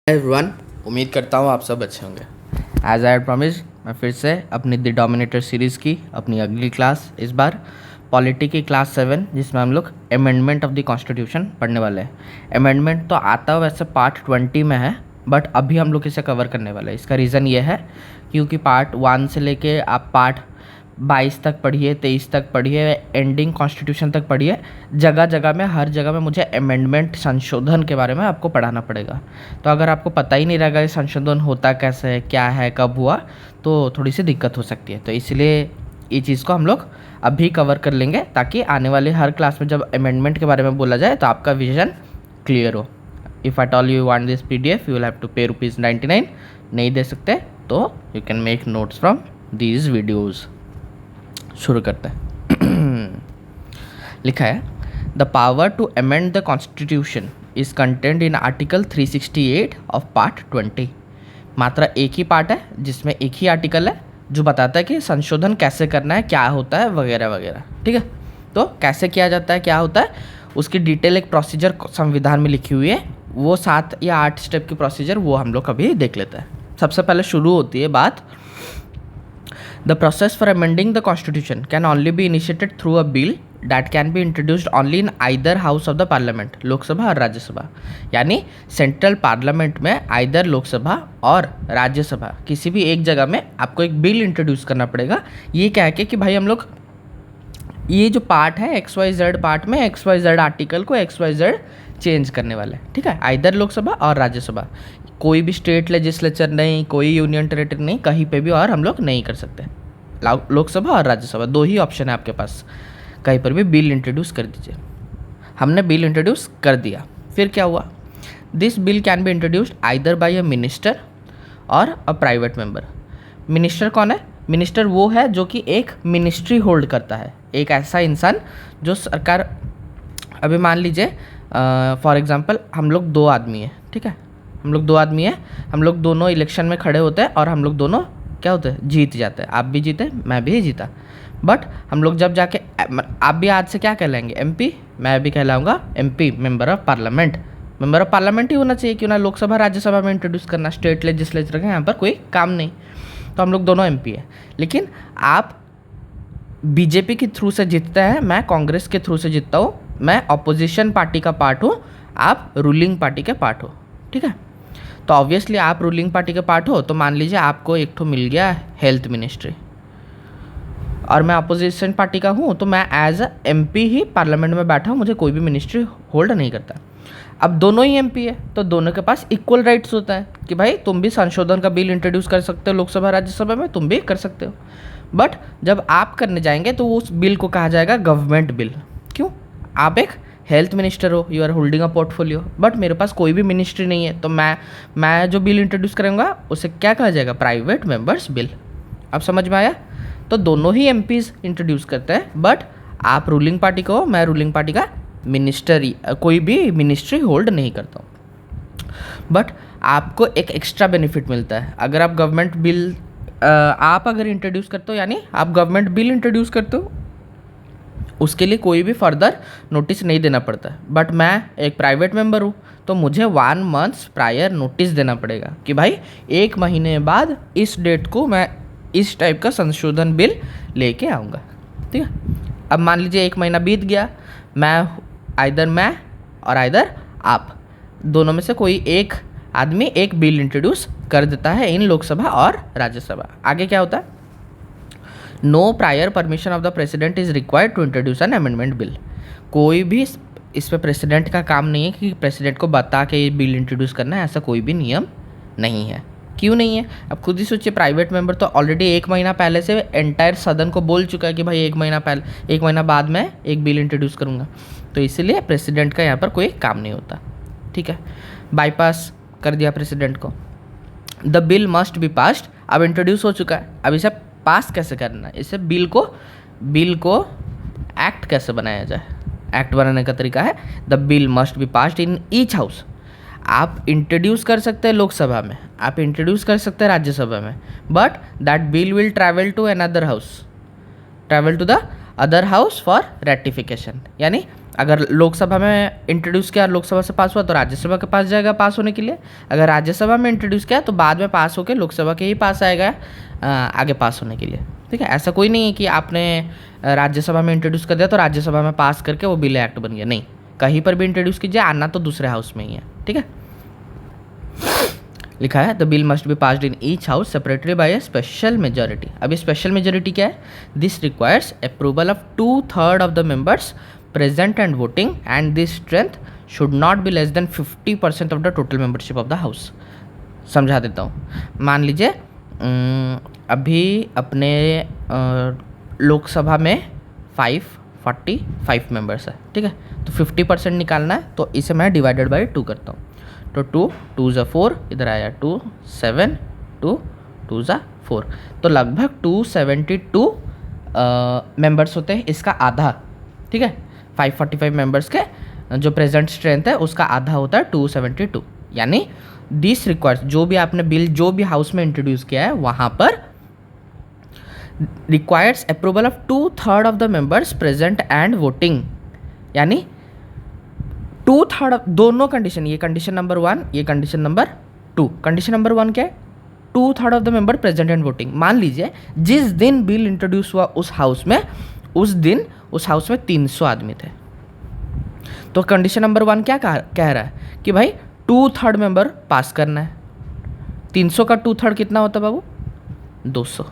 Everyone, उम्मीद करता हूँ आप सब अच्छे होंगे। एज आई प्रॉमिस, मैं फिर से अपनी द डोमिनेटर सीरीज़ की अपनी अगली क्लास, इस बार पॉलिटी की क्लास 7, जिसमें हम लोग अमेंडमेंट ऑफ द कॉन्स्टिट्यूशन पढ़ने वाले हैं। अमेंडमेंट तो आता वैसे पार्ट 20 में है, बट अभी हम लोग इसे कवर करने वाले हैं। इसका रीज़न ये है क्योंकि पार्ट 1 से लेके आप पार्ट 22 तक पढ़िए, 23 तक पढ़िए, एंडिंग कॉन्स्टिट्यूशन तक पढ़िए। जगह जगह में, हर जगह में मुझे अमेंडमेंट, संशोधन के बारे में आपको पढ़ाना पड़ेगा। तो अगर आपको पता ही नहीं रहेगा ये संशोधन होता कैसे है, क्या है, कब हुआ, तो थोड़ी सी दिक्कत हो सकती है। तो इसलिए ये चीज़ को हम लोग अभी कवर कर लेंगे, ताकि आने वाले हर क्लास में जब अमेंडमेंट के बारे में बोला जाए तो आपका विजन क्लियर हो। If at all you want this PDF, you will have to pay ₹99। नहीं दे सकते तो you can make notes from these videos. शुरू करते हैं। लिखा है, the power to amend the constitution is content in article 368 of part 20। मात्र एक ही पार्ट है जिसमें एक ही आर्टिकल है जो बताता है कि संशोधन कैसे करना है, क्या होता है, वगैरह वगैरह। ठीक है, तो कैसे किया जाता है, क्या होता है, उसकी डिटेल एक प्रोसीजर संविधान में लिखी हुई है। वो 7 या 8 स्टेप की प्रोसीजर, वो हम लोग अभी देख लेते हैं। सबसे पहले शुरू होती है बात, The process for amending the constitution can only be initiated through a bill that can be introduced only in either house of the parliament, Lok Sabha और राज्यसभा। यानी सेंट्रल पार्लियामेंट में आइदर लोकसभा और राज्यसभा, किसी भी एक जगह में आपको एक बिल इंट्रोड्यूस करना पड़ेगा। ये क्या है कि भाई हम लोग ये जो पार्ट है XYZ पार्ट में XYZ आर्टिकल को XYZ चेंज करने वाले हैं। ठीक है, आइदर लोकसभा और राज्यसभा, कोई भी स्टेट लेजिस्लेचर नहीं, कोई यूनियन टेरेटरी नहीं, कहीं पे भी और हम लोग नहीं कर सकते। लोकसभा और राज्यसभा, दो ही ऑप्शन है आपके पास, कहीं पर भी बिल इंट्रोड्यूस कर दीजिए। हमने बिल इंट्रोड्यूस कर दिया, फिर क्या हुआ, this bill can be introduced either bye a minister और अ प्राइवेट मेंबर। मिनिस्टर कौन है? मिनिस्टर वो है जो कि एक मिनिस्ट्री होल्ड करता है, एक ऐसा इंसान जो सरकार, अभी मान लीजिए फॉर एग्जांपल हम लोग 2 आदमी हैं। ठीक है, हम लोग 2 आदमी हैं, हम लोग दोनों इलेक्शन में खड़े होते हैं और हम लोग दोनों क्या होते हैं, जीत जाते हैं। आप भी जीते, मैं भी जीता। बट हम लोग जब जाके, आप भी आज से क्या कहलाएंगे, MP, मैं भी कहलाऊंगा MP, member of parliament. Member of parliament ही होना चाहिए, क्यों ना लोकसभा राज्यसभा में इंट्रोड्यूस करना, स्टेट लेजिस्लेचर का यहाँ पर कोई काम नहीं। तो हम लोग दोनों MP है। लेकिन आप BJP के थ्रू से जीतते हैं, मैं कांग्रेस के थ्रू से जीतता हूँ, मैं अपोजिशन पार्टी का पार्ट हूँ, आप रूलिंग पार्टी के पार्ट हो। ठीक है, तो ऑब्वियसली आप रूलिंग पार्टी के पार्ट हो, तो मान लीजिए आपको एक ठो मिल गया हेल्थ मिनिस्ट्री, और मैं अपोजिशन पार्टी का हूँ, तो मैं एज अ MP ही पार्लियामेंट में बैठा हूँ, मुझे कोई भी मिनिस्ट्री होल्ड नहीं करता। अब दोनों ही MP है, तो दोनों के पास इक्वल राइट्स होता है कि भाई तुम भी संशोधन का बिल इंट्रोड्यूस कर सकते हो लोकसभा राज्यसभा में, तुम भी कर सकते हो। बट जब आप करने जाएंगे तो उस बिल को कहा जाएगा गवर्नमेंट बिल। क्यों? आप एक हेल्थ मिनिस्टर हो, you are holding a portfolio, but मेरे पास कोई भी मिनिस्ट्री नहीं है, तो मैं जो बिल इंट्रोड्यूस करूँगा उसे क्या कहा जाएगा, प्राइवेट मेंबर्स बिल। अब समझ में आया? तो दोनों ही MPs इंट्रोड्यूस करते हैं, बट आप रूलिंग पार्टी को, मैं रूलिंग पार्टी का मिनिस्टर, कोई भी मिनिस्ट्री होल्ड नहीं करता हूँ। बट आपको एक एक्स्ट्रा बेनिफिट मिलता है अगर आप गवर्नमेंट बिल, आप अगर इंट्रोड्यूस करते हो, यानी आप गवर्नमेंट बिल इंट्रोड्यूस करते हो, उसके लिए कोई भी फर्दर नोटिस नहीं देना पड़ता है। बट मैं एक प्राइवेट मेंबर हूँ, तो मुझे 1 मंथ प्रायर नोटिस देना पड़ेगा कि भाई 1 महीने बाद इस डेट को मैं इस टाइप का संशोधन बिल लेके आऊँगा। ठीक है, अब मान लीजिए 1 महीना बीत गया, मैं और आइदर आप, दोनों में से कोई एक आदमी एक बिल इंट्रोड्यूस कर देता है इन लोकसभा और राज्यसभा। आगे क्या होता है, no prior permission of the president is required to introduce an amendment bill. कोई भी इस पे प्रेसिडेंट का काम नहीं है कि प्रेसिडेंट को बता के ये बिल इंट्रोड्यूस करना है, ऐसा कोई भी नियम नहीं है। क्यों नहीं है? अब खुद ही सोचिए, प्राइवेट मेंबर तो ऑलरेडी 1 महीना पहले से एंटायर सदन को बोल चुका है कि भाई 1 महीना बाद मैं एक बिल इंट्रोड्यूस करूँगा, तो इसीलिए प्रेसिडेंट का यहाँ पर कोई काम नहीं होता। ठीक है, बाईपास कर दिया प्रेसिडेंट को। The bill must be passed, अब इंट्रोड्यूस हो चुका है, अब इसे पास कैसे करना है, इसे बिल को एक्ट कैसे बनाया जाए। एक्ट बनाने का तरीका है, the bill must be passed in each house. आप इंट्रोड्यूस कर सकते हैं लोकसभा में, आप इंट्रोड्यूस कर सकते हैं राज्यसभा में, but that bill will travel to the other house for ratification. यानी अगर लोकसभा में इंट्रोड्यूस किया, लोकसभा से पास हुआ तो राज्यसभा के पास जाएगा पास होने के लिए। अगर राज्यसभा में इंट्रोड्यूस किया तो बाद में पास होकर लोकसभा के ही पास आएगा आगे पास होने के लिए। ठीक है, ऐसा कोई नहीं है कि आपने राज्यसभा में इंट्रोड्यूस कर दिया तो राज्यसभा में पास करके वो बिल एक्ट बन गया, नहीं, कहीं पर भी इंट्रोड्यूस कीजिए, आना तो दूसरे हाउस में ही है। ठीक है, लिखा है the bill must be passed in each house separately by a special majority. अभी स्पेशल मेजोरिटी क्या है? This requires approval of 2/3 of the members present and voting and this strength should not be less than 50% of the total membership of the house. समझा देता हूँ। मान लीजिए अभी अपने लोकसभा में 545 मेंबर्स है। ठीक है, तो 50% निकालना है, तो इसे मैं डिवाइडेड बाई 2 करता हूँ। तो 2 2 ज़ा 4, इधर आया 2 7 2 2 ज़ा 4, तो लगभग 272 मेंबर्स होते हैं, इसका आधा। ठीक है, 545 मेंबर्स के जो प्रेजेंट स्ट्रेंथ है उसका आधा होता है 272। यानी दिस रिक्वायर्स, जो भी आपने बिल जो भी हाउस में इंट्रोड्यूस किया है वहाँ पर requires approval of 2/3 of the members present and voting, यानी 2/3 दोनों कंडीशन, ये कंडीशन नंबर 1, ये कंडीशन नंबर 2। कंडीशन नंबर 1 क्या है? 2/3 of the member present and voting. मान लीजिए जिस दिन बिल इंट्रोड्यूस हुआ उस हाउस में, उस दिन उस हाउस में 300 आदमी थे, तो कंडीशन नंबर 1 क्या कह रहा है कि भाई 2/3 मेंबर पास करना है। 300 का 2/3 कितना होता है बाबू? 200।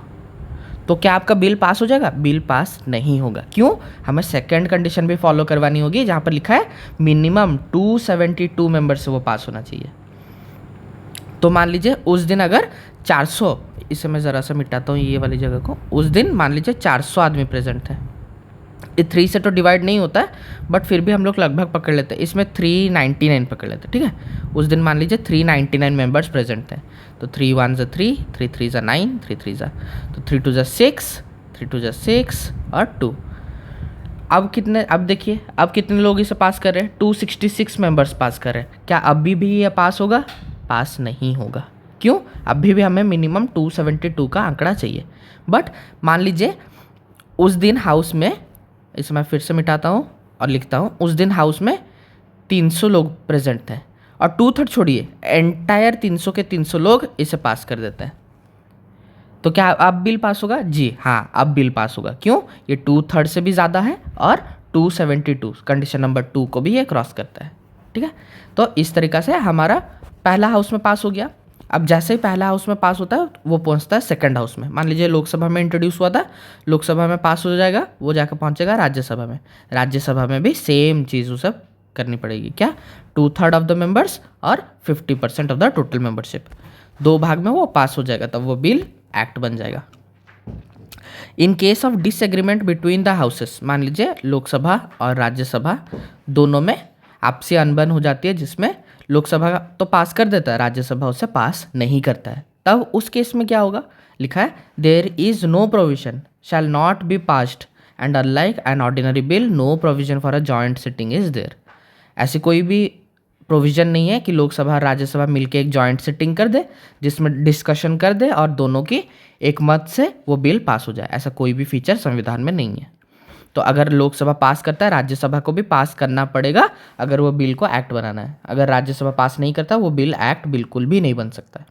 तो क्या आपका बिल पास हो जाएगा? बिल पास नहीं होगा। क्यों? हमें सेकंड कंडीशन भी फॉलो करवानी होगी, जहाँ पर लिखा है मिनिमम 272 मेंबर से वो पास होना चाहिए। तो मान लीजिए उस दिन अगर 400, इसे मैं ज़रा सा मिटाता हूँ ये वाली जगह को, उस दिन मान लीजिए 400 आदमी प्रेजेंट थे। ये 3 से तो डिवाइड नहीं होता है, बट फिर भी हम लोग लगभग पकड़ लेते हैं, इसमें 399 पकड़ लेते हैं। ठीक है, उस दिन मान लीजिए 399 मेंबर्स प्रेजेंट थे, तो 3 1 ज़ा 3, 3 3 ज़ा 9, 3 3 ज़ा, तो 3 2 ज़ा 6, 3 2 ज़ा 6 और 2। अब कितने, अब देखिए अब कितने लोग इसे पास कर रहे हैं? 266 मेंबर्स पास कर रहे हैं। क्या अभी भी ये पास होगा? पास नहीं होगा। क्यों? अभी भी हमें मिनिमम 272 का आंकड़ा चाहिए। बट मान लीजिए उस दिन हाउस में, इसे मैं फिर से मिटाता हूँ और लिखता हूँ, उस दिन हाउस में 300 लोग प्रेजेंट थे और 2/3 छोड़िए, एंटायर 300 के 300 लोग इसे पास कर देते हैं, तो क्या अब बिल पास होगा? जी हाँ, अब बिल पास होगा। क्यों? ये 2/3 से भी ज़्यादा है और 272 कंडीशन नंबर 2 को भी ये क्रॉस करता है। ठीक है, तो इस तरीक़ा से हमारा पहला हाउस में पास हो गया। अब जैसे ही पहला हाउस में पास होता है वो पहुंचता है सेकंड हाउस में। मान लीजिए लोकसभा में इंट्रोड्यूस हुआ था, लोकसभा में पास हो जाएगा, वो जाकर पहुंचेगा राज्यसभा में। राज्यसभा में भी सेम चीज़ उसे करनी पड़ेगी। क्या? 2/3 ऑफ द मेंबर्स और 50% ऑफ द टोटल मेंबरशिप, 2 भाग में वो पास हो जाएगा, तब वो बिल एक्ट बन जाएगा। In case of disagreement between the houses, मान लीजिए लोकसभा और राज्यसभा दोनों में आपसी अनबन हो जाती है, जिसमें लोकसभा तो पास कर देता है, राज्यसभा उसे पास नहीं करता है, तब उस केस में क्या होगा? लिखा है there is no provision shall not be passed and unlike an ordinary bill no provision for a joint sitting is there. ऐसी कोई भी प्रोविजन नहीं है कि लोकसभा राज्यसभा मिलकर एक जॉइंट सिटिंग कर दे, जिसमें डिस्कशन कर दे और दोनों की एक मत से वो बिल पास हो जाए। ऐसा कोई भी फीचर संविधान में नहीं है। तो अगर लोकसभा पास करता है, राज्यसभा को भी पास करना पड़ेगा अगर वो बिल को एक्ट बनाना है। अगर राज्यसभा पास नहीं करता, वो बिल एक्ट बिल्कुल भी नहीं बन सकता है।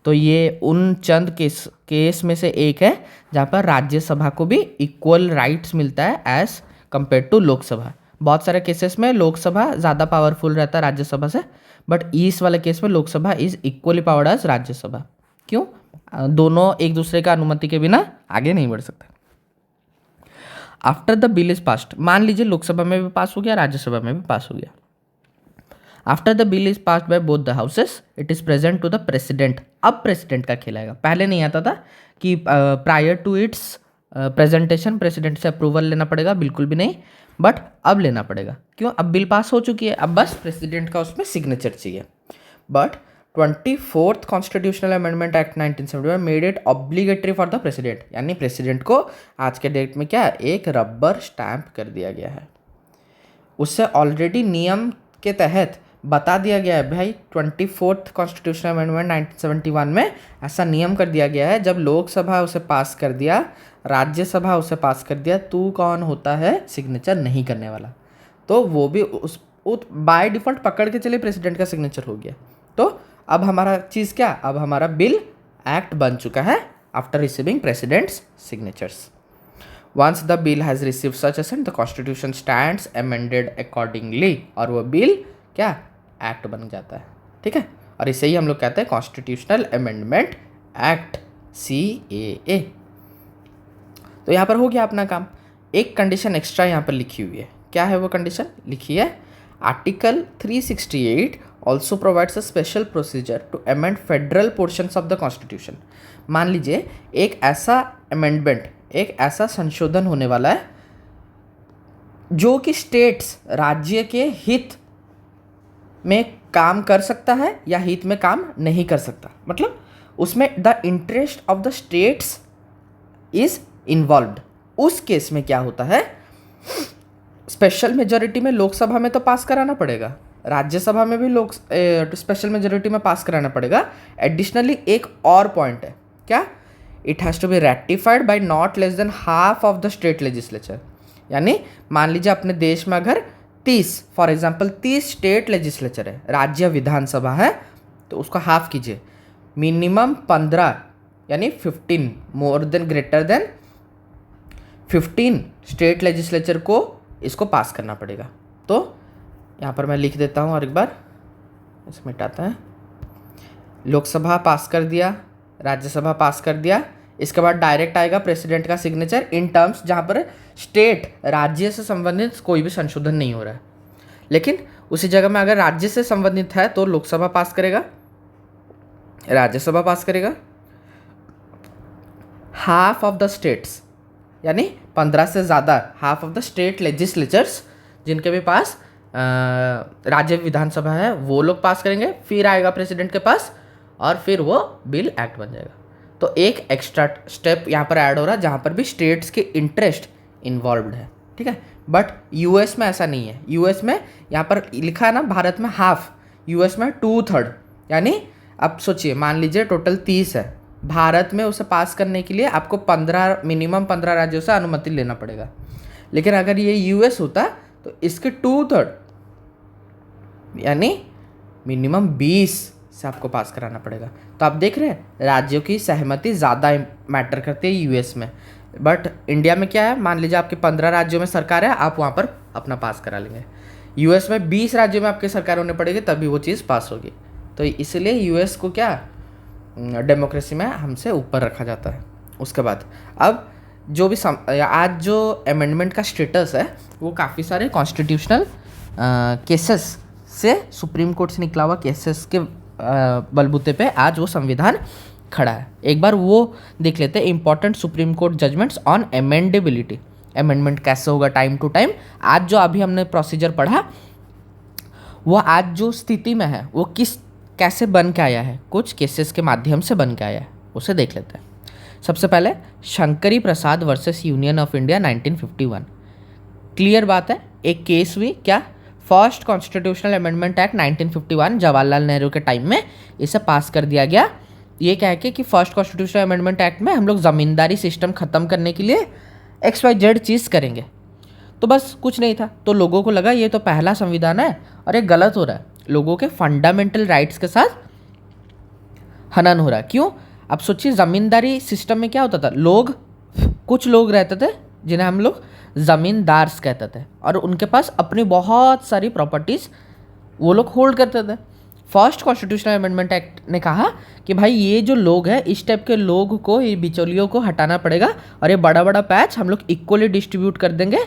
तो ये उन चंद केस में से एक है जहाँ पर राज्यसभा को भी इक्वल राइट्स मिलता है एज कंपेयर टू लोकसभा। बहुत सारे केसेस में लोकसभा ज़्यादा पावरफुल रहता है राज्यसभा से, बट इस वाले केस में Lok Sabha is equally powered as Rajya Sabha. क्यों? दोनों एक दूसरे का अनुमति के बिना आगे नहीं बढ़ सकते। After the bill is passed, मान लीजिए लोकसभा में भी पास हो गया, राज्यसभा में भी पास हो गया। After the bill is passed by both the houses it is present to the president. अब प्रेसिडेंट का खेल आएगा। पहले नहीं आता था कि prior to its presentation president से अप्रूवल लेना पड़ेगा, बिल्कुल भी नहीं, बट अब लेना पड़ेगा। क्यों? अब बिल पास हो चुकी है, अब बस प्रेसिडेंट का उसमें सिग्नेचर चाहिए। But 24th constitutional amendment act 1971 made it obligatory for the president, यानी प्रेसिडेंट को आज के डेट में क्या एक रबर स्टैंप कर दिया गया है। उससे ऑलरेडी नियम के तहत बता दिया गया है भाई, 24th कॉन्स्टिट्यूशनल अमेंडमेंट 1971 में ऐसा नियम कर दिया गया है, जब लोकसभा उसे पास कर दिया, राज्यसभा उसे पास कर दिया, तू कौन होता है सिग्नेचर नहीं करने वाला। तो वो भी उस बाय डिफ़ॉल्ट पकड़ के चले प्रेसिडेंट का सिग्नेचर हो गया। तो अब हमारा चीज़ क्या, अब हमारा बिल एक्ट बन चुका है after receiving president's signatures. Once the bill has receive such assent the constitution stands amended accordingly, और वो बिल क्या एक्ट बन जाता है, ठीक है। और इसे ही हम लोग कहते हैं कॉन्स्टिट्यूशनल अमेंडमेंट एक्ट, CAA। तो यहाँ पर हो गया अपना काम। एक कंडीशन एक्स्ट्रा यहाँ पर लिखी हुई है, क्या है वो कंडीशन लिखी है, article 368 also provides a special procedure to amend federal portions of the constitution. मान लीजिए एक ऐसा अमेंडमेंट, एक ऐसा संशोधन होने वाला है जो कि स्टेट्स, राज्य के हित में काम कर सकता है या हित में काम नहीं कर सकता, मतलब उसमें the interest of the states is involved. उस केस में क्या होता है, स्पेशल मेजॉरिटी में लोकसभा में तो पास कराना पड़ेगा, राज्यसभा में भी लोग स्पेशल मेजॉरिटी में पास कराना पड़ेगा। एडिशनली एक और पॉइंट है, क्या, it has to be ratified by not less than half of the state legislature. यानी मान लीजिए अपने देश में अगर 30 फॉर एग्जांपल 30 स्टेट लेजिस्लेचर है, राज्य विधानसभा है, तो उसको हाफ कीजिए, मिनिमम 15 यानी 15 more than greater than 15 state legislature को इसको पास करना पड़ेगा। तो यहाँ पर मैं लिख देता हूँ और एक बार इसे मिटाता है, लोकसभा पास कर दिया, राज्यसभा पास कर दिया, इसके बाद डायरेक्ट आएगा प्रेसिडेंट का सिग्नेचर इन टर्म्स जहाँ पर स्टेट, राज्य से संबंधित कोई भी संशोधन नहीं हो रहा है। लेकिन उसी जगह में अगर राज्य से संबंधित है तो लोकसभा पास करेगा, राज्यसभा पास करेगा, हाफ ऑफ द स्टेट्स यानी 15 से ज़्यादा, half of the state legislatures जिनके भी पास राज्य विधानसभा है वो लोग पास करेंगे, फिर आएगा प्रेसिडेंट के पास और फिर वो बिल एक्ट बन जाएगा। तो एक एक्स्ट्रा स्टेप यहाँ पर ऐड हो रहा है जहाँ पर भी स्टेट्स के इंटरेस्ट इन्वॉल्व्ड है, ठीक है। बट यूएस में ऐसा नहीं है, यूएस में यहाँ पर लिखा है ना भारत में हाफ, यूएस में 2/3, यानी अब सोचिए मान लीजिए टोटल 30 है, भारत में उसे पास करने के लिए आपको 15 मिनिमम 15 राज्यों से अनुमति लेना पड़ेगा। लेकिन अगर ये यूएस होता तो इसके 2/3 यानी मिनिमम 20 से आपको पास कराना पड़ेगा। तो आप देख रहे हैं राज्यों की सहमति ज़्यादा मैटर करती है यूएस में, बट इंडिया में क्या है, मान लीजिए आपके 15 राज्यों में सरकार है, आप वहाँ पर अपना पास करा लेंगे। यूएस में 20 राज्यों में आपकी सरकार होने पड़ेगी तभी वो चीज़ पास होगी। तो इसलिए यूएस को क्या डेमोक्रेसी में हमसे ऊपर रखा जाता है। उसके बाद अब जो भी आज जो अमेंडमेंट का स्टेटस है वो काफ़ी सारे कॉन्स्टिट्यूशनल केसेस से, सुप्रीम कोर्ट से निकला हुआ केसेस के बलबूते पे आज वो संविधान खड़ा है। एक बार वो देख लेते हैं important Supreme Court judgments on amendability, amendment कैसे होगा टाइम टू टाइम। आज जो अभी हमने प्रोसीजर पढ़ा वो आज जो स्थिति में है वो कैसे बन के आया है, कुछ केसेस के माध्यम से बन के आया है, उसे देख लेते हैं। सबसे पहले Shankari Prasad versus union of India 1951। Clear बात है, एक केस हुई, क्या, first constitutional amendment act 1951 Jawaharlal Nehru के टाइम में इसे पास कर दिया गया। ये कह के कि फर्स्ट कॉन्स्टिट्यूशनल अमेंडमेंट एक्ट में हम लोग ज़मींदारी सिस्टम ख़त्म करने के लिए XYZ चीज़ करेंगे। तो बस कुछ नहीं था, तो लोगों को लगा ये तो पहला संविधान है और ये गलत हो रहा है, लोगों के फंडामेंटल राइट्स के साथ हनन हो रहा है। क्यों, अब सोचिए ज़मींदारी सिस्टम में क्या होता था, लोग, कुछ लोग रहते थे जिन्हें हम लोग ज़मींदार्स कहते थे और उनके पास अपनी बहुत सारी प्रॉपर्टीज़ वो लोग होल्ड करते थे। फर्स्ट कॉन्स्टिट्यूशनल अमेंडमेंट एक्ट ने कहा कि भाई ये जो लोग हैं, इस टाइप के लोग को, ये बिचौलियों को हटाना पड़ेगा और ये बड़ा बड़ा पैच हम लोग इक्वली डिस्ट्रीब्यूट कर देंगे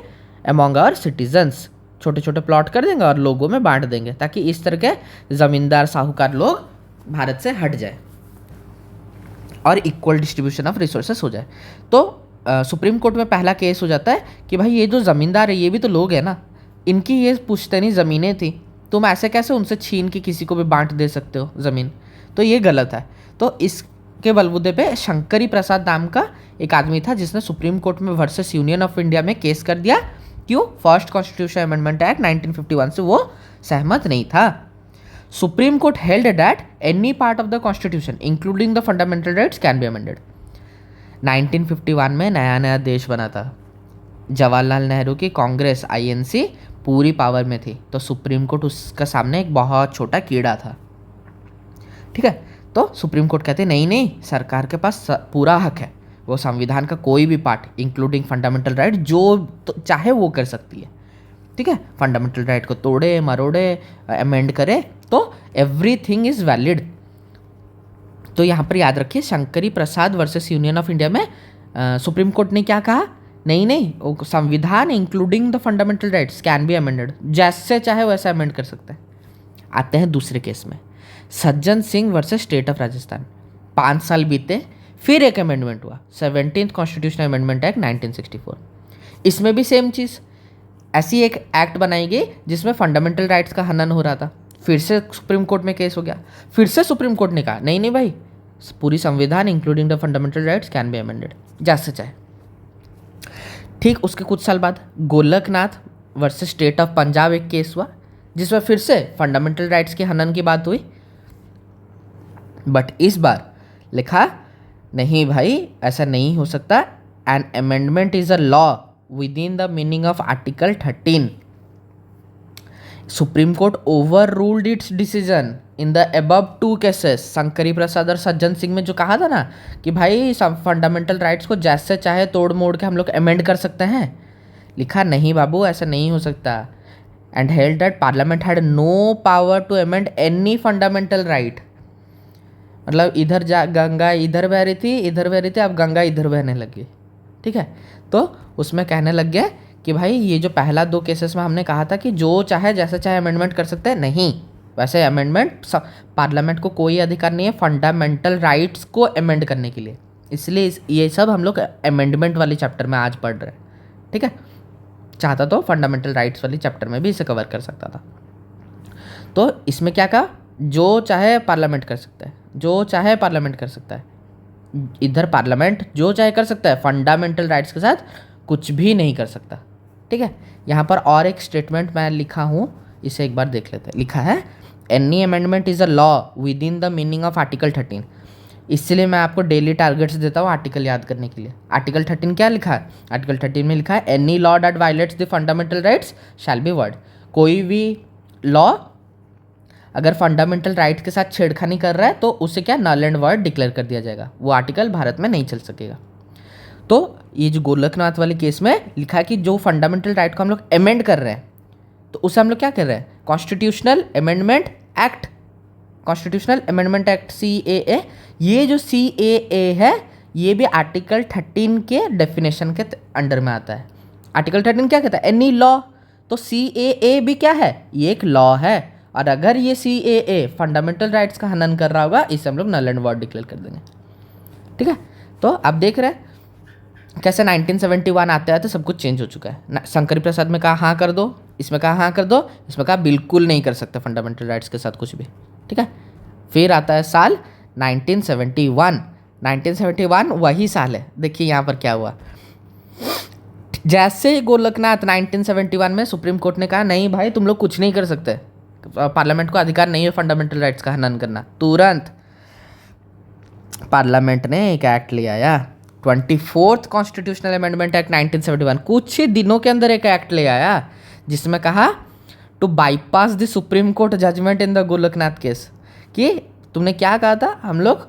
अमॉन्ग आवर सिटीजन्स, छोटे छोटे प्लॉट कर देंगे और लोगों में बांट देंगे ताकि इस तरह के ज़मींदार साहूकार लोग भारत से हट जाए और इक्वल डिस्ट्रीब्यूशन ऑफ रिसोर्सेस हो जाए। तो सुप्रीम कोर्ट में पहला केस हो जाता है कि भाई ये जो ज़मींदार है ये भी तो लोग हैं ना, इनकी ये पुश्तैनी ज़मीनें थी, तुम ऐसे कैसे उनसे छीन के किसी को भी बांट दे सकते हो ज़मीन, तो ये गलत है। तो इसके बलबूते पे शंकरी प्रसाद नाम का एक आदमी था जिसने सुप्रीम कोर्ट में वर्सेस यूनियन ऑफ इंडिया में केस कर दिया। क्यों, फर्स्ट कॉन्स्टिट्यूशन अमेंडमेंट एक्ट 1951 से वो सहमत नहीं था। Supreme court held that any part of the constitution including the fundamental rights can be amended. 1951 में नया नया देश बना था, जवाहरलाल नेहरू की कांग्रेस INC पूरी पावर में थी, तो सुप्रीम कोर्ट उसका सामने एक बहुत छोटा कीड़ा था। ठीक है, तो सुप्रीम कोर्ट कहते नहीं नहीं, सरकार के पास पूरा हक है, वो संविधान का कोई भी पार्ट इंक्लूडिंग फंडामेंटल राइट जो तो चाहे वो कर सकती है। ठीक है, फंडामेंटल राइट को तोड़े मरोड़े अमेंड करे तो एवरीथिंग इज वैलिड। तो यहाँ पर याद रखिए, Shankari Prasad versus union of India में सुप्रीम कोर्ट ने क्या कहा, नहीं नहीं, संविधान including the fundamental rights can be amended, जैसे चाहे वैसे अमेंड कर सकते हैं। आते हैं दूसरे केस में, Sajjan Singh versus state of Rajasthan. 5 साल बीते, फिर एक अमेंडमेंट हुआ, 17th कॉन्स्टिट्यूशनल अमेंडमेंट एक्ट 1964। इसमें भी सेम चीज़, ऐसी एक एक्ट बनाई गई जिसमें फंडामेंटल राइट्स का हनन हो रहा था। फिर से सुप्रीम कोर्ट में केस हो गया, फिर से सुप्रीम कोर्ट ने कहा नहीं नहीं भाई, पूरी संविधान including the fundamental rights can be amended, जैसे चाहे। ठीक उसके कुछ साल बाद Golaknath versus state of Punjab एक केस हुआ, जिसमें फिर से फंडामेंटल राइट्स के हनन की बात हुई, बट इस बार लिखा नहीं भाई, ऐसा नहीं हो सकता, an amendment is a law within the meaning of article 13। Supreme Court overruled its decision in the above 2 cases. Shankari Prasad और सज्जन सिंह में जो कहा था ना कि भाई फंडामेंटल राइट्स को जैसे चाहे तोड़ मोड़ के हम लोग अमेंड कर सकते हैं, लिखा नहीं बाबू, ऐसा नहीं हो सकता, and held that parliament had no power to amend any fundamental right. मतलब इधर गंगा इधर बह रही थी, अब गंगा इधर बहने लगी। ठीक है, तो उसमें कहने लग गया कि भाई ये जो पहला 2 केसेस में हमने कहा था कि जो चाहे जैसे चाहे अमेंडमेंट कर सकते हैं, नहीं, वैसे अमेंडमेंट पार्लियामेंट को कोई अधिकार नहीं है फंडामेंटल राइट्स को अमेंड करने के लिए, इसलिए ये सब हम लोग अमेंडमेंट वाली चैप्टर में आज पढ़ रहे हैं। ठीक है, चाहता तो फंडामेंटल राइट्स वाली चैप्टर में भी इसे कवर कर सकता था। तो इसमें क्या कहा, जो चाहे पार्लियामेंट कर सकता है, जो चाहे पार्लियामेंट कर सकता है, इधर पार्लियामेंट जो चाहे कर सकता है, फंडामेंटल राइट्स के साथ कुछ भी नहीं कर सकता। ठीक है, यहाँ पर और एक स्टेटमेंट मैं लिखा हूँ, इसे एक बार देख लेते हैं। लिखा है any amendment is a law within the meaning of article 13। इसलिए मैं आपको डेली टारगेट्स देता हूँ आर्टिकल याद करने के लिए। आर्टिकल 13 क्या लिखा है, आर्टिकल 13 में लिखा है any law that violets the fundamental rights shall be word. कोई भी लॉ अगर फंडामेंटल राइट के साथ छेड़खानी कर रहा है तो उसे क्या नल एंड वर्ड डिक्लेयर कर दिया जाएगा, वो आर्टिकल भारत में नहीं चल सकेगा। तो ये जो गोलकनाथ वाले केस में लिखा है कि जो फंडामेंटल राइट को हम लोग अमेंड कर रहे हैं, तो उसे हम लोग क्या कर रहे हैं, constitutional amendment act, constitutional amendment act CAA। ये जो CAA है ये भी आर्टिकल 13 के डेफिनेशन के अंडर में आता है। आर्टिकल 13 क्या कहता है, एनी लॉ, तो CAA भी क्या है, ये एक लॉ है, और अगर ये CAA फंडामेंटल राइट्स का हनन कर रहा होगा, इसे हम लोग नल एंड वॉइड डिक्लेयर कर देंगे। ठीक है, तो आप देख रहे हैं कैसे 1971 आते आते सब कुछ चेंज हो चुका है। शंकरी प्रसाद में कहा हाँ कर दो, इसमें कहा हाँ कर दो, इसमें कहा बिल्कुल नहीं कर सकते फंडामेंटल राइट्स के साथ कुछ भी। ठीक है, फिर आता है साल 1971। 1971 वही साल है, देखिए यहाँ पर क्या हुआ। जैसे ही गोलकनाथ 1971 में सुप्रीम कोर्ट ने कहा नहीं भाई तुम लोग कुछ नहीं कर सकते, पार्लियामेंट को अधिकार नहीं है फंडामेंटल राइट्स का हनन करना, तुरंत पार्लियामेंट ने एक एक्ट ले आया, 24th कॉन्स्टिट्यूशनल अमेंडमेंट एक्ट 1971। कुछ ही दिनों के अंदर एक एक्ट ले आया जिसमें कहा to bypass the Supreme Court judgment in the Golaknath case, कि तुमने क्या कहा था, हम लोग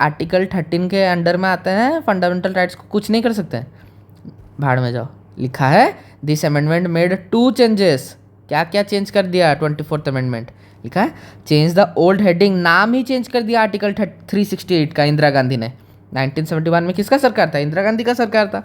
आर्टिकल 13 के अंडर में आते हैं, फंडामेंटल राइट्स को कुछ नहीं कर सकते, भाड़ में जाओ। लिखा है दिस अमेंडमेंट मेड 2 चेंजेस। क्या क्या चेंज कर दिया 24th अमेंडमेंट, लिखा है चेंज द ओल्ड हेडिंग, नाम ही चेंज कर दिया आर्टिकल 368 का, इंदिरा गांधी ने। 1971 में किसका सरकार था, इंदिरा गांधी का सरकार था।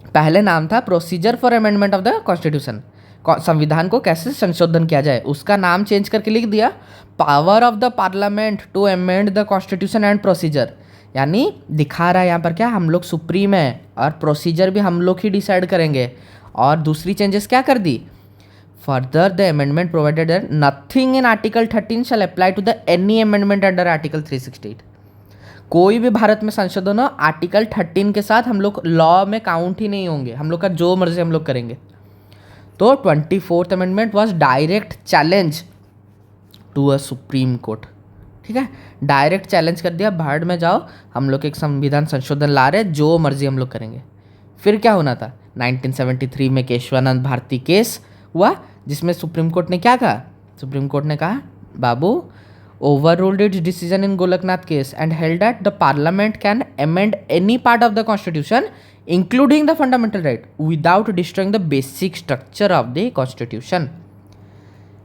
पहले नाम था procedure for amendment of the constitution, संविधान को कैसे संशोधन किया जाए, उसका नाम चेंज करके लिख दिया power of the parliament to amend the constitution and procedure. यानी दिखा रहा है यहाँ पर क्या, हम लोग सुप्रीम है और प्रोसीजर भी हम लोग ही डिसाइड करेंगे। और दूसरी चेंजेस क्या कर दी, further the amendment provided that nothing in article 13 shall apply to the any amendment under article 368। कोई भी भारत में संशोधन हो आर्टिकल 13 के साथ हम लोग लॉ में काउंट ही नहीं होंगे, हम लोग का जो मर्जी हम लोग करेंगे। तो 24th amendment was direct challenge to a Supreme Court. ठीक है, डायरेक्ट चैलेंज कर दिया, भाड़ में जाओ, हम लोग एक संविधान संशोधन ला रहे, जो मर्जी हम लोग करेंगे। फिर क्या होना था, 1973 में केशवानंद भारती केस हुआ, जिसमें सुप्रीम कोर्ट ने क्या कहा, सुप्रीम कोर्ट ने कहा बाबू overruled its decision in Golaknath case and held that the parliament can amend any part of the constitution including the fundamental right without destroying the basic structure of the constitution।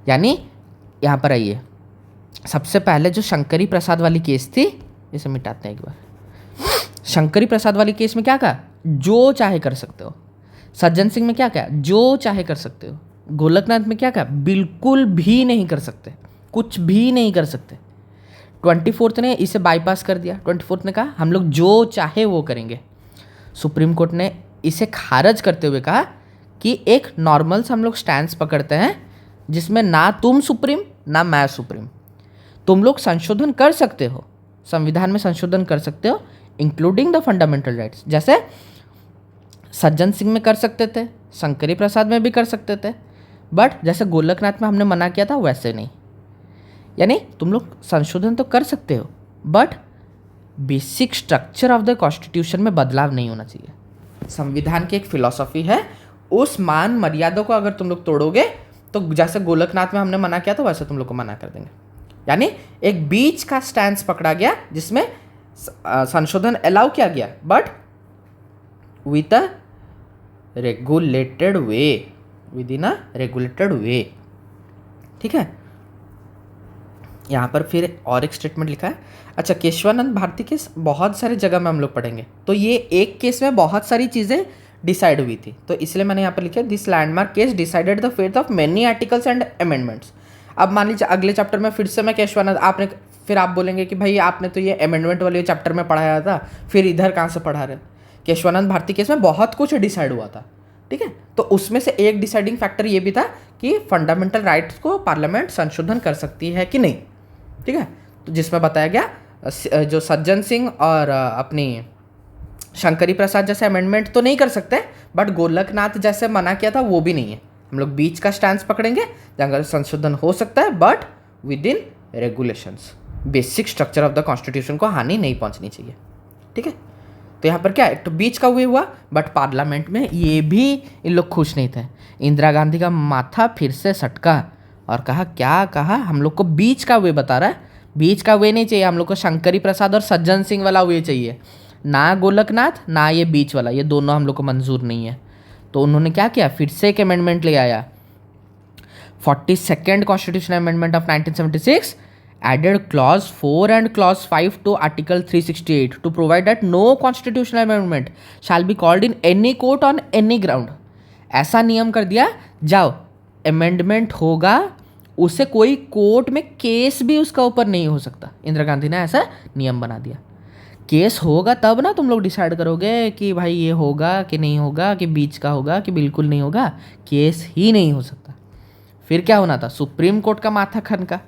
यानी यहाँ पर आइए, सबसे पहले जो शंकरी प्रसाद वाली केस थी, इसे मिटाते हैं एक बार। शंकरी प्रसाद वाली केस में क्या कहा, जो चाहे कर सकते हो। सज्जन सिंह में क्या कहा, जो चाहे कर सकते हो। गोलकनाथ में क्या कहा, बिल्कुल भी नहीं कर सकते, कुछ भी नहीं कर सकते। 24th ने इसे बाईपास कर दिया। 24th ने कहा हम लोग जो चाहे वो करेंगे। सुप्रीम कोर्ट ने इसे खारिज करते हुए कहा कि एक नॉर्मल से हम लोग स्टैंड पकड़ते हैं जिसमें ना तुम सुप्रीम ना मैं सुप्रीम, तुम लोग संशोधन कर सकते हो, संविधान में संशोधन कर सकते हो इंक्लूडिंग द फंडामेंटल राइट्स, जैसे सज्जन सिंह में कर सकते थे, शंकरी प्रसाद में भी कर सकते थे, बट जैसे गोलकनाथ में हमने मना किया था वैसे नहीं। यानी तुम लोग संशोधन तो कर सकते हो but basic structure of the constitution में बदलाव नहीं होना चाहिए। संविधान की एक फिलॉसफी है, उस मान मर्यादा को अगर तुम लोग तोड़ोगे तो जैसे गोलकनाथ में हमने मना किया था वैसे तुम लोग को मना कर देंगे। यानी एक बीच का स्टैंड पकड़ा गया जिसमें संशोधन अलाउ किया गया but with a regulated way, within a regulated way. ठीक है, यहाँ पर फिर और एक स्टेटमेंट लिखा है। अच्छा, केशवानंद भारती केस बहुत सारी जगह में हम लोग पढ़ेंगे, तो ये एक केस में बहुत सारी चीज़ें डिसाइड हुई थी, तो इसलिए मैंने यहाँ पर लिखा है this landmark case decided the fate of many articles and amendments. अब मान लीजिए अगले चैप्टर में फिर से मैं केशवानंद, आपने फिर आप बोलेंगे कि भाई आपने तो ये अमेंडमेंट वाले चैप्टर में पढ़ाया था, फिर इधर कहाँ से पढ़ा रहे। केशवानंद भारती केस में बहुत कुछ डिसाइड हुआ था। ठीक है, तो उसमें से एक डिसाइडिंग फैक्टर ये भी था कि फंडामेंटल राइट्स को पार्लियामेंट संशोधन कर सकती है कि नहीं। ठीक है, तो जिसमें बताया गया जो सज्जन सिंह और अपनी शंकरी प्रसाद जैसे अमेंडमेंट तो नहीं कर सकते, बट गोलकनाथ जैसे मना किया था वो भी नहीं है। हम लोग बीच का स्टैंड पकड़ेंगे जहाँ संशोधन हो सकता है but with in regulations, basic structure of the constitution को हानि नहीं पहुँचनी चाहिए। ठीक है, तो यहाँ पर क्या है, तो बीच का वे हुआ बट पार्लियामेंट में ये भी इन लोग खुश नहीं थे। इंदिरा गांधी का माथा फिर से सटका और कहा, क्या कहा, हम लोग को बीच का वे बता रहा है, बीच का वे नहीं चाहिए, हम लोग को शंकरी प्रसाद और सज्जन सिंह वाला वे चाहिए, ना गोलकनाथ ना ये बीच वाला, ये दोनों हम लोग को मंजूर नहीं है। तो उन्होंने क्या किया, फिर से एक अमेंडमेंट ले आया, 42nd constitution amendment of 1976 added clause 4 and clause 5 to article 368 to provide that no constitutional amendment shall be called in any court on any ground। ऐसा नियम कर दिया, जाओ अमेंडमेंट होगा उसे कोई कोर्ट में केस भी उसका ऊपर नहीं हो सकता। इंदिरा गांधी ने ऐसा नियम बना दिया। केस होगा तब ना तुम लोग डिसाइड करोगे कि भाई ये होगा कि नहीं होगा, कि बीच का होगा कि बिल्कुल नहीं होगा, केस ही नहीं हो सकता। फिर क्या होना था, सुप्रीम कोर्ट का माथा खनका।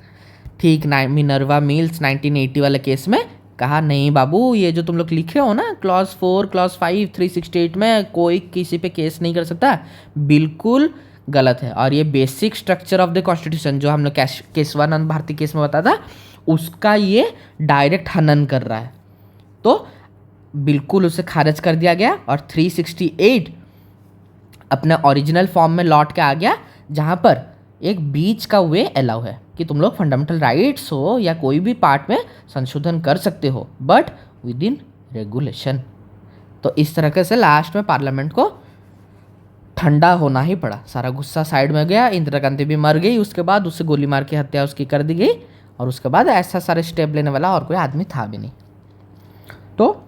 ठीक मिनर्वा मिल्स 1980 वाले केस में कहा, नहीं बाबू ये जो तुम लोग लिखे हो ना क्लॉज 4 क्लॉज 5 368 में कोई किसी पे केस नहीं कर सकता, बिल्कुल गलत है। और ये basic structure of the constitution जो हम लोग केशवानंद भारती केस में बता था उसका ये डायरेक्ट हनन कर रहा है, तो बिल्कुल उसे खारिज कर दिया गया और 368 अपने ओरिजिनल फॉर्म में लौट के आ गया, जहाँ पर एक बीच का वे अलाउ है कि तुम लोग फंडामेंटल राइट्स हो या कोई भी पार्ट में संशोधन कर सकते हो बट विद इन रेगुलेशन। तो इस तरह से लास्ट में पार्लियामेंट को ठंडा होना ही पड़ा, सारा गुस्सा साइड में गया। इंदिरा गांधी भी मर गई, उसके बाद उससे गोली मार के हत्या उसकी कर दी गई और उसके बाद ऐसा सारे स्टेप लेने वाला और कोई आदमी था भी नहीं। तो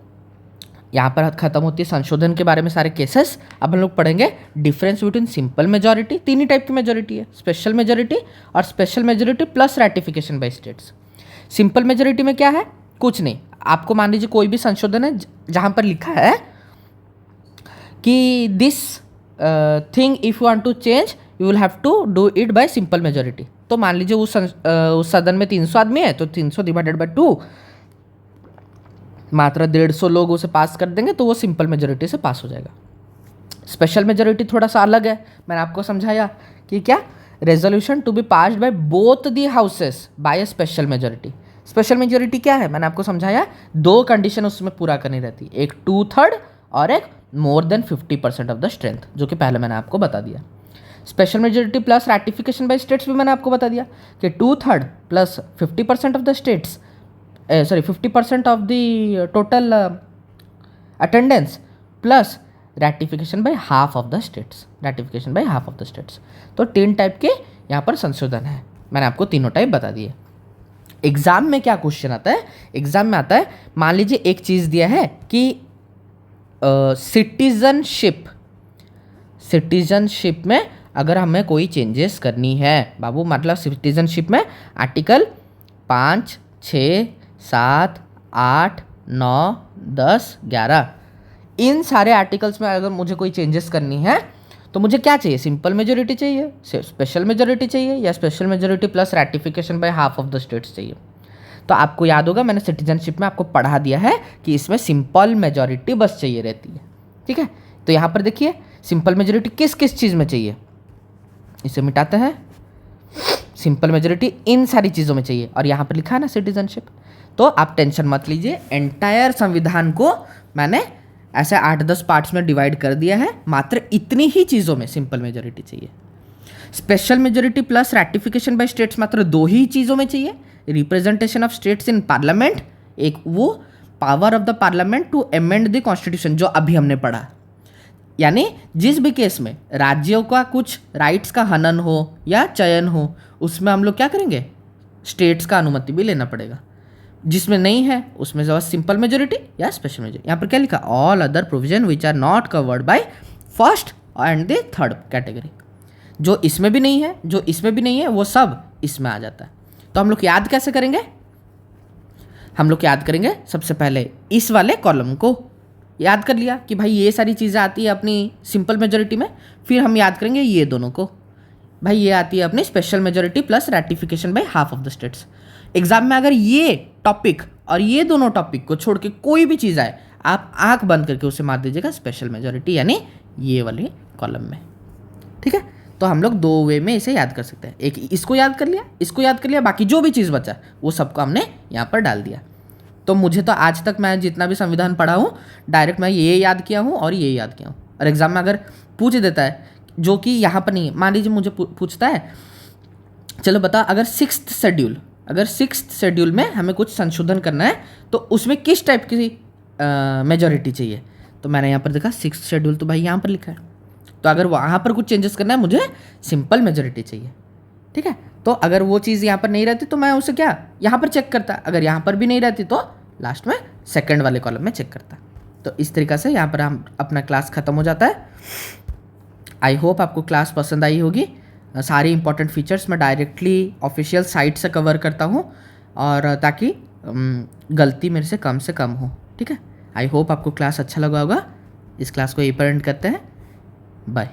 यहाँ पर ख़त्म होती है संशोधन के बारे में सारे केसेस। अब हम लोग पढ़ेंगे डिफरेंस बिटवीन सिंपल मेजॉरिटी, तीन ही टाइप की मेजॉरिटी है, स्पेशल मेजॉरिटी और special majority plus ratification by states. Simple majority में क्या है, कुछ नहीं, आपको मान लीजिए कोई भी संशोधन है जहाँ पर लिखा है कि this thing if you want to change you will have to do it by simple majority. तो मान लीजिए उस सदन में 300 आदमी है तो 300 डिवाइडेड बाय 2, मात्र 150 लोग उसे पास कर देंगे तो वो सिंपल मेजॉरिटी से पास हो जाएगा। स्पेशल मेजॉरिटी थोड़ा सा अलग है, मैंने आपको समझाया कि क्या, resolution to be passed by both the houses by a special majority. Special majority क्या है, मैंने आपको समझाया, दो कंडीशन उसमें पूरा करनी रहती, एक 2/3 और एक more than 50% of the strength, जो कि पहले मैंने आपको बता दिया। Special majority plus ratification by states भी मैंने आपको बता दिया कि 2/3 plus 50% of the states, 50% of the total attendance plus ratification by half of the states, ratification by half of the states. तो 3 टाइप के यहाँ पर संशोधन है, मैंने आपको तीनों टाइप बता दिए। एग्जाम में क्या क्वेश्चन आता है, एग्जाम में आता है, मान लीजिए एक चीज़ दिया है कि सिटीजनशिप में अगर हमें कोई चेंजेस करनी है बाबू, मतलब सिटीजनशिप में आर्टिकल 5, 6, 7, 8, 9, 10, 11 इन सारे आर्टिकल्स में अगर मुझे कोई चेंजेस करनी है तो मुझे क्या चाहिए, सिंपल मेजोरिटी चाहिए, स्पेशल मेजोरिटी चाहिए, या special majority plus ratification by half of the states चाहिए। तो आपको याद होगा मैंने सिटीजनशिप में आपको पढ़ा दिया है कि इसमें सिंपल मेजोरिटी बस चाहिए रहती है, ठीक है। तो यहाँ पर देखिए सिंपल मेजोरिटी किस किस चीज़ में चाहिए, इसे मिटाते हैं, सिंपल मेजोरिटी इन सारी चीज़ों में चाहिए, और यहाँ पर लिखा है ना सिटीजनशिप। तो आप टेंशन मत लीजिए, एंटायर संविधान को मैंने ऐसे 8-10 पार्ट्स में डिवाइड कर दिया है, मात्र इतनी ही चीज़ों में सिंपल मेजोरिटी चाहिए। Special majority plus ratification by states मात्र 2 ही चीज़ों में चाहिए, representation of states in parliament, एक वो power of the parliament to amend the constitution जो अभी हमने पढ़ा, यानी जिस भी केस में राज्यों का कुछ राइट्स का हनन हो या चयन हो उसमें हम लोग क्या करेंगे, स्टेट्स का अनुमति भी लेना पड़ेगा। जिसमें नहीं है उसमें जो सिंपल मेजोरिटी या स्पेशल मेजोरिटी। यहाँ पर क्या लिखा, all other provision which are not covered by first and the third category, जो इसमें भी नहीं है, जो इसमें भी नहीं है, वो सब इसमें आ जाता है। तो हम लोग याद कैसे करेंगे, हम लोग याद करेंगे सबसे पहले इस वाले कॉलम को याद कर लिया कि भाई ये सारी चीज़ें आती है अपनी सिंपल मेजोरिटी में, फिर हम याद करेंगे ये दोनों को, भाई ये आती है अपनी special majority plus ratification by half of the states. Exam में अगर ये टॉपिक और ये दोनों टॉपिक को छोड़ के कोई भी चीज़ आए, आप आंख बंद करके उसे मार दीजिएगा स्पेशल मेजोरिटी, यानी ये वाले कॉलम में, ठीक है। तो हम लोग 2 वे में इसे याद कर सकते हैं, एक इसको याद कर लिया, इसको याद कर लिया, बाकी जो भी चीज़ बचा वो सबको हमने यहाँ पर डाल दिया। तो मुझे तो आज तक मैं जितना भी संविधान पढ़ा हूँ डायरेक्ट मैं ये याद किया हूँ और ये याद किया हूँ, और एग्जाम में अगर पूछ देता है जो कि यहाँ पर नहीं है, मान लीजिए मुझे पूछता है, चलो बता अगर 6th शेड्यूल में हमें कुछ संशोधन करना है तो उसमें किस टाइप की मेजोरिटी चाहिए, तो मैंने यहाँ पर देखा 6th शेड्यूल तो भाई यहाँ पर लिखा है, तो अगर वहाँ पर कुछ चेंजेस करना है मुझे सिंपल मेजोरिटी चाहिए, ठीक है। तो अगर वो चीज़ यहाँ पर नहीं रहती तो मैं उसे क्या यहाँ पर चेक करता, अगर यहाँ पर भी नहीं रहती तो लास्ट में सेकंड वाले कॉलम में चेक करता। तो इस तरीक़ा से यहाँ पर हम अपना क्लास ख़त्म हो जाता है। आई होप आपको क्लास पसंद आई होगी। सारी इंपॉर्टेंट फीचर्स मैं डायरेक्टली ऑफिशियल साइट से कवर करता हूँ, और ताकि गलती मेरे से कम हो, ठीक है। आई होप आपको क्लास अच्छा लगा होगा। इस क्लास को यहीं पर एंड करते हैं, बाय।